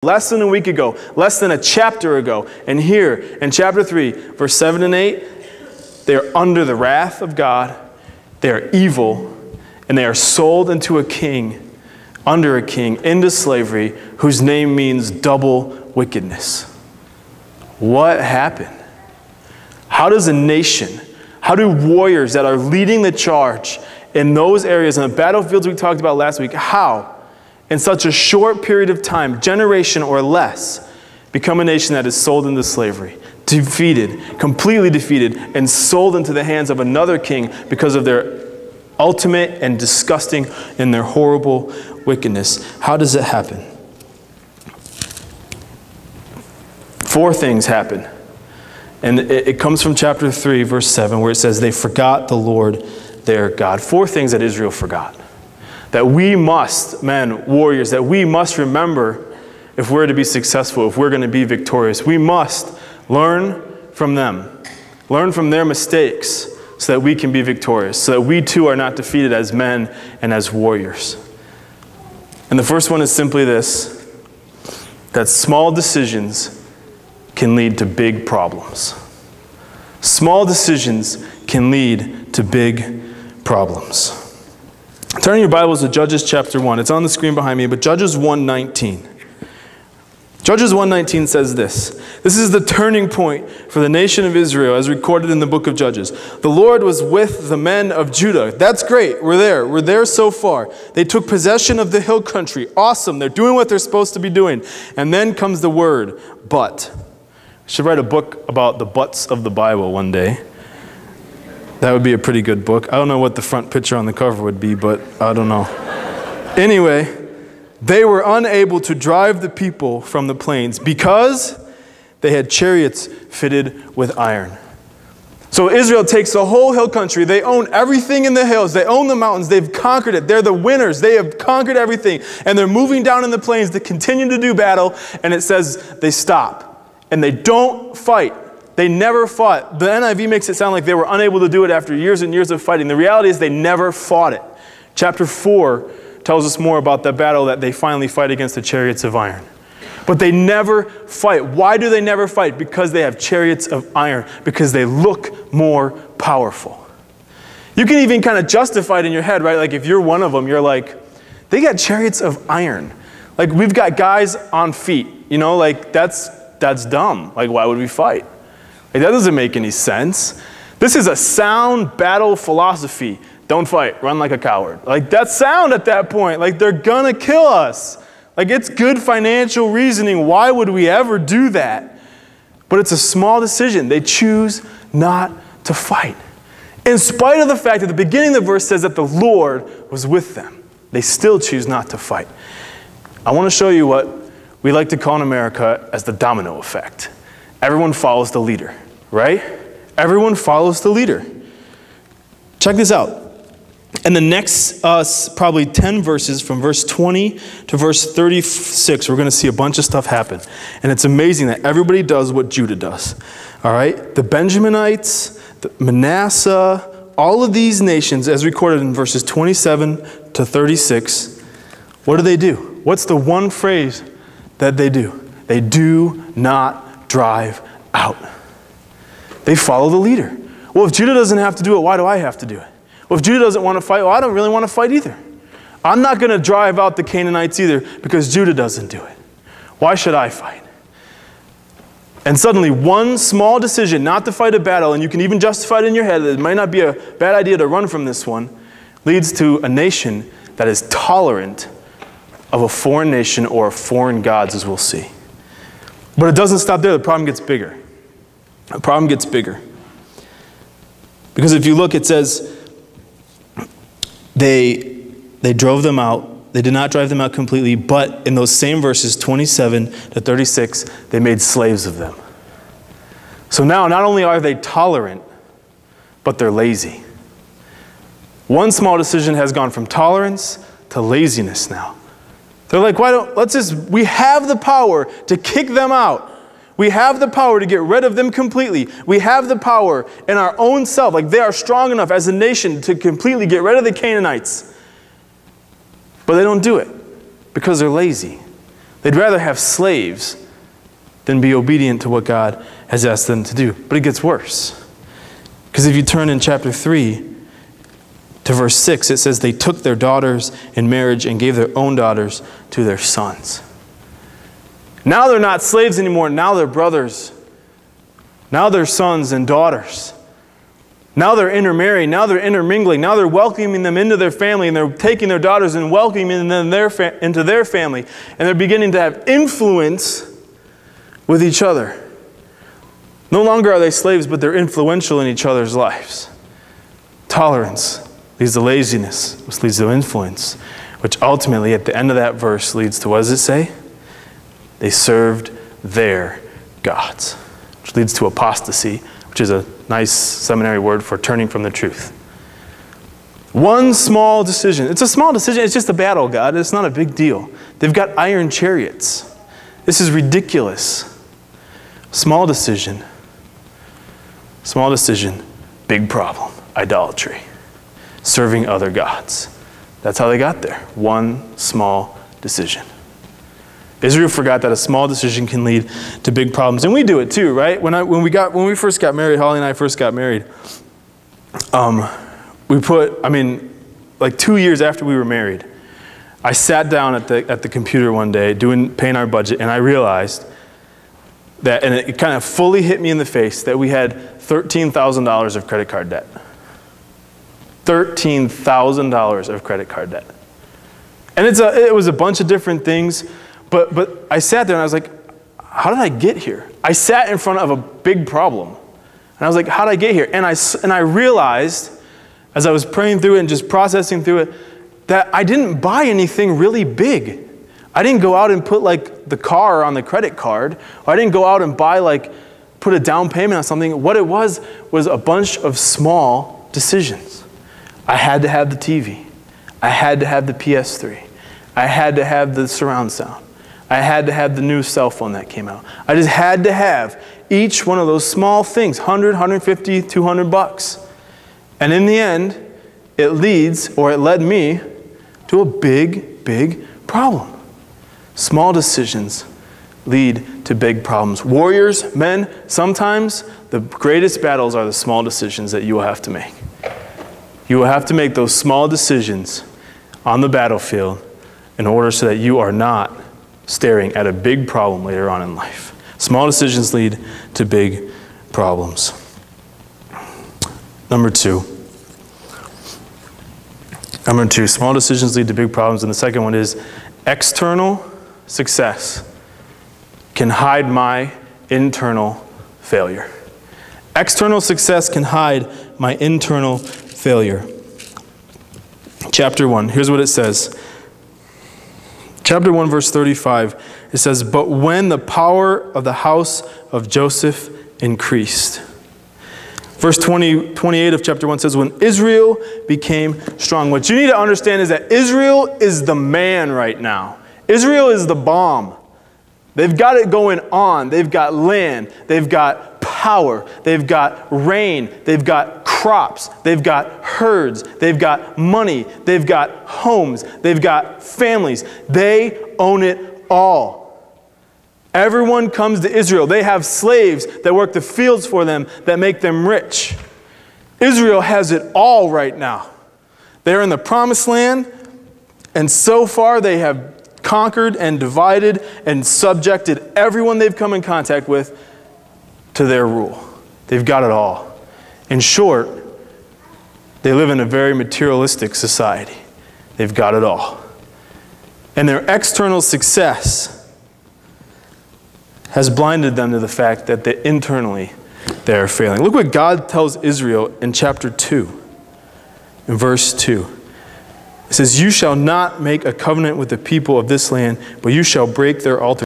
less than a week ago, less than a chapter ago. And here in chapter 3, verse 7 and 8, they are under the wrath of God, they are evil, and they are sold into a king, under a king, into slavery, whose name means double wickedness. What happened? How does a nation, how do warriors that are leading the charge in those areas, in the battlefields we talked about last week, how, in such a short period of time, generation or less, become a nation that is sold into slavery, defeated, completely defeated, and sold into the hands of another king because of their ultimate and disgusting and their horrible wickedness? How does it happen? 4 things happen. And it comes from chapter 3, verse 7, where it says, they forgot the Lord their God. 4 things that Israel forgot. That we must, men, warriors, that we must remember if we're to be successful, if we're going to be victorious. We must learn from them. Learn from their mistakes so that we can be victorious. So that we too are not defeated as men and as warriors. And the first one is simply this, that small decisions can lead to big problems. Small decisions can lead to big problems. Turn your Bibles to Judges chapter 1. It's on the screen behind me, but Judges 1:19. Judges 1:19 says this. This is the turning point for the nation of Israel as recorded in the book of Judges. The Lord was with the men of Judah. That's great. We're there. We're there so far. They took possession of the hill country. Awesome. They're doing what they're supposed to be doing. And then comes the word, but. I should write a book about the buts of the Bible one day. That would be a pretty good book. I don't know what the front picture on the cover would be, but I don't know. Anyway, they were unable to drive the people from the plains because they had chariots fitted with iron. So Israel takes the whole hill country. They own everything in the hills. They own the mountains. They've conquered it. They're the winners. They have conquered everything. And they're moving down in the plains to continue to do battle. And it says they stop. And they don't fight. They never fought. The NIV makes it sound like they were unable to do it after years and years of fighting. The reality is they never fought it. Chapter 4 tells us more about the battle that they finally fight against the chariots of iron. But they never fight. Why do they never fight? Because they have chariots of iron. Because they look more powerful. You can even kind of justify it in your head, right? Like if you're one of them, you're like, they got chariots of iron. Like we've got guys on feet. You know, like that's dumb. Like why would we fight? Like, that doesn't make any sense. This is a sound battle philosophy. Don't fight. Run like a coward. Like, that's sound at that point. Like, they're going to kill us. Like, it's good financial reasoning. Why would we ever do that? But it's a small decision. They choose not to fight. In spite of the fact that the beginning of the verse says that the Lord was with them, they still choose not to fight. I want to show you what we like to call in America as the domino effect. Everyone follows the leader, right? Everyone follows the leader. Check this out. In the next probably 10 verses, from verse 20 to verse 36, we're going to see a bunch of stuff happen. And it's amazing that everybody does what Judah does. All right? The Benjaminites, the Manasseh, all of these nations, as recorded in verses 27 to 36, what do? What's the one phrase that they do? They do not drive out. They follow the leader. Well, if Judah doesn't have to do it, why do I have to do it? Well, if Judah doesn't want to fight, well, I don't really want to fight either. I'm not going to drive out the Canaanites either because Judah doesn't do it. Why should I fight? And suddenly, one small decision not to fight a battle, and you can even justify it in your head that it might not be a bad idea to run from this one, leads to a nation that is tolerant of a foreign nation or foreign gods, as we'll see. But it doesn't stop there. The problem gets bigger. The problem gets bigger. Because if you look, it says they drove them out. They did not drive them out completely, but in those same verses, 27 to 36, they made slaves of them. So now, not only are they tolerant, but they're lazy. One small decision has gone from tolerance to laziness now. They're like, we have the power to kick them out. We have the power to get rid of them completely. We have the power in our own self. Like they are strong enough as a nation to completely get rid of the Canaanites. But they don't do it because they're lazy. They'd rather have slaves than be obedient to what God has asked them to do. But it gets worse. Because if you turn in chapter 3 to verse 6, it says they took their daughters in marriage and gave their own daughters to their sons. Now they're not slaves anymore. Now they're brothers. Now they're sons and daughters. Now they're intermarrying. Now they're intermingling. Now they're welcoming them into their family, and they're taking their daughters and welcoming them into their family. And they're beginning to have influence with each other. No longer are they slaves, but they're influential in each other's lives. Tolerance leads to laziness, which leads to influence, which ultimately at the end of that verse leads to, what does it say? They served their gods, which leads to apostasy, which is a nice seminary word for turning from the truth. One small decision. It's a small decision. It's just a battle, God. It's not a big deal. They've got iron chariots. This is ridiculous. Small decision. Small decision. Big problem. Idolatry. Serving other gods. That's how they got there. One small decision. Israel forgot that a small decision can lead to big problems. And we do it too, right? When we first got married, Holly and I first got married, like 2 years after we were married, I sat down at the computer one day paying our budget, and I realized that, and it kind of fully hit me in the face, that we had $13,000 of credit card debt. $13,000 of credit card debt. And it was a bunch of different things. But I sat there and I was like, how did I get here? I sat in front of a big problem. And I was like, how did I get here? And I realized, as I was praying through it and just processing through it, that I didn't buy anything really big. I didn't go out and put like the car on the credit card. Or I didn't go out and put a down payment on something. What it was a bunch of small decisions. I had to have the TV. I had to have the PS3. I had to have the surround sound. I had to have the new cell phone that came out. I just had to have each one of those small things, 100, 150, 200 bucks. And in the end, it led me to a big, big problem. Small decisions lead to big problems. Warriors, men, sometimes the greatest battles are the small decisions that you will have to make. You will have to make those small decisions on the battlefield in order so that you are not staring at a big problem later on in life. Small decisions lead to big problems. Number two, small decisions lead to big problems. And the second one is external success can hide my internal failure. External success can hide my internal failure. Chapter 1, here's what it says. Chapter 1, verse 35, it says, "But when the power of the house of Joseph increased." Verse 28 of chapter 1 says, "When Israel became strong." What you need to understand is that Israel is the man right now. Israel is the bomb. They've got it going on. They've got land. They've got power. They've got rain. They've got crops. They've got herds. They've got money. They've got homes. They've got families. They own it all. Everyone comes to Israel. They have slaves that work the fields for them that make them rich. Israel has it all right now. They're in the promised land, and so far they have conquered and divided and subjected everyone they've come in contact with to their rule. They've got it all. In short, they live in a very materialistic society. They've got it all. And their external success has blinded them to the fact that internally they are failing. Look what God tells Israel in chapter 2, in verse 2. It says, "You shall not make a covenant with the people of this land, but you shall break their altars."